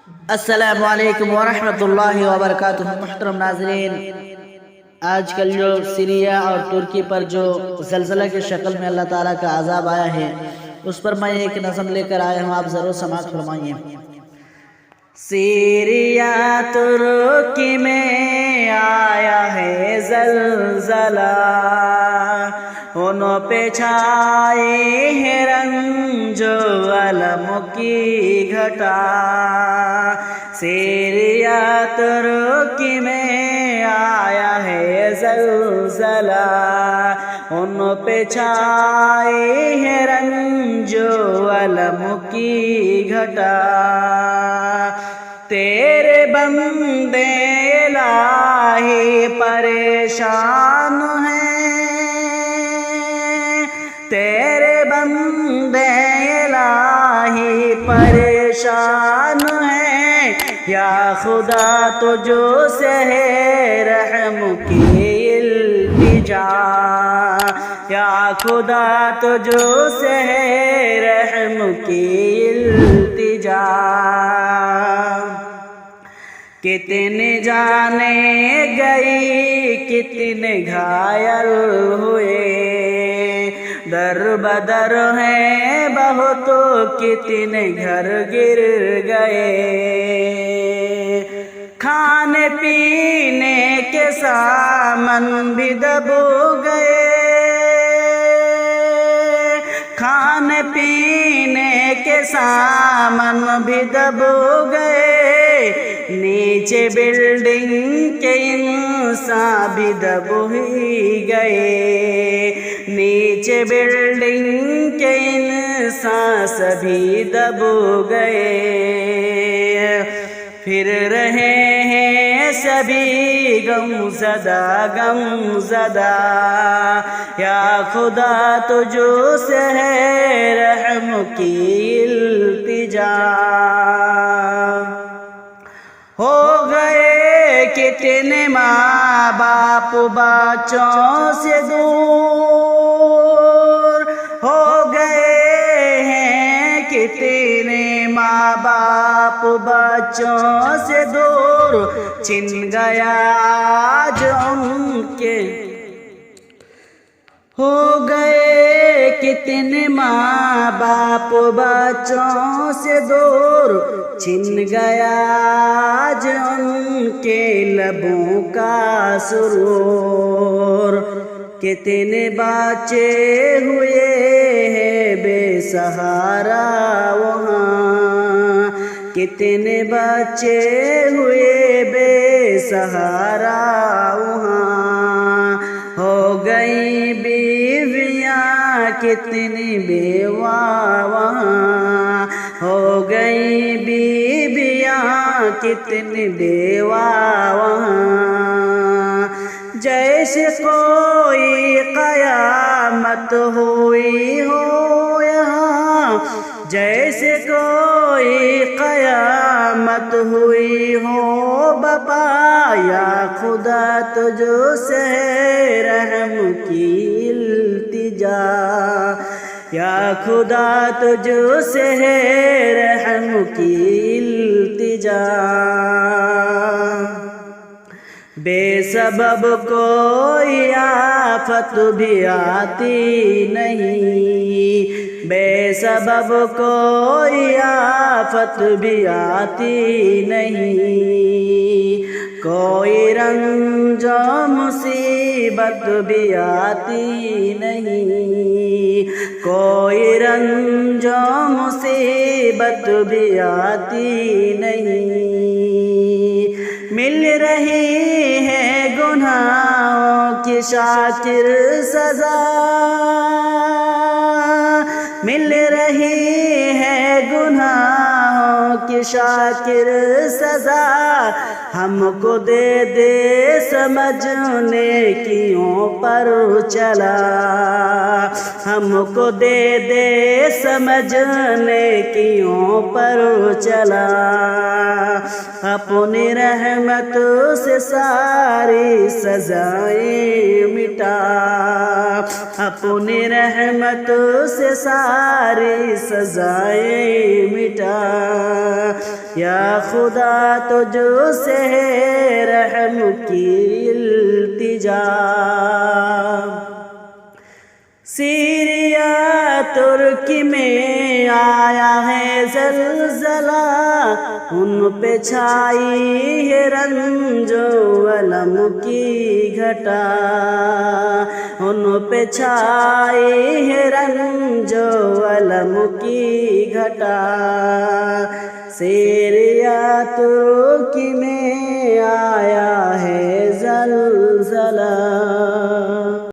السلام علیکم ورحمۃ اللہ وبرکاتہ۔ محترم ناظرین، آج کل جو سیریا اور ترکی پر جو زلزلہ کی شکل میں اللہ تعالیٰ کا عذاب آیا ہے، اس پر میں ایک نظم لے کر آیا ہوں، آپ ضرور سماعت فرمائیے۔ سیریا ترکی میں آیا ہے زلزلہ، انہوں پہ چھائے ہے رنج و علم کی گھٹا۔ سیریا ترکی میں آیا ہے زلزلہ، انہوں پہ چھائے ہے رنج و علم کی گھٹا۔ تیرے بندے الہی پریشان ہیں، تیرے بندے الہی پریشان ہیں، یا خدا تجھ سے ہے رحم کی التجا، یا خدا تجھ سے ہے رحم کی التجا۔ کتنے جانے گئی کتنے گھائل ہوئے، در بدر ہیں بہت کتنے گھر گر گئے۔ کھانے پینے کے سامان بھی دب گئے، کھانے پینے کے سامان بھی دب گئے۔ نیچے بلڈنگ کے انسان بھی دب ہی گئے، نیچے بلڈنگ کے انسان سبھی دب گئے۔ پھر رہے ہیں سبھی غم زدہ غم زدہ، یا خدا تجھ سے ہے رحم کی التجا۔ ہو گئے کتنے ماں باپ بچوں سے دور، ہو گئے ہیں کتنے ماں باپ بچوں سے دور، چھن گیا آج ان کے۔ ہو گئے کتنے ماں باپ بچوں سے دور، چھن گیا آج ان کے لبوں کا سرور۔ کتنے بچے ہوئے ہیں بے سہارا وہاں، کتنے بچے ہوئے بے سہارا وہاں۔ ہو گئی بیویاں کتنی بیوہ وہاں، ہو گئی بیویاں کتنی بیوہ وہاں۔ جیسے کوئی قیامت ہوئی ہو یہاں، جیسے کوئی قیامت ہوئی ہو بپا، یا خدا تجھ سے ہے رحم کی التجا، یا خدا تجھ سے ہے رحم کی التجا۔ بے سبب کوئی آفت بھی آتی نہیں، بے سبب کوئی آفت بھی آتی نہیں، کوئی رنج و مصیبت بھی آتی نہیں، کوئی رنج و مصیبت بھی آتی نہیں۔ مل رہی ہے گناہوں کی شاکر سزا، مل رہی ہے گناہوں کی شاکر سزا۔ ہم کو دے دے سمجھنے کیوں پر چلا، ہم کو دے دے سمجھنے کیوں پر چلا۔ اپنی رحمت سے ساری سزائیں مٹا، اپنی رحمت سے ساری سزائیں مٹا۔ یا خدا تجھ سے رحم کی التجا سیریا ترکی میں آیا ہے زلزلہ ان پہ چھائی ہے رنج و الم کی گھٹا ان پہ چھائی ہے رنج و الم کی گھٹا سیریا ترکی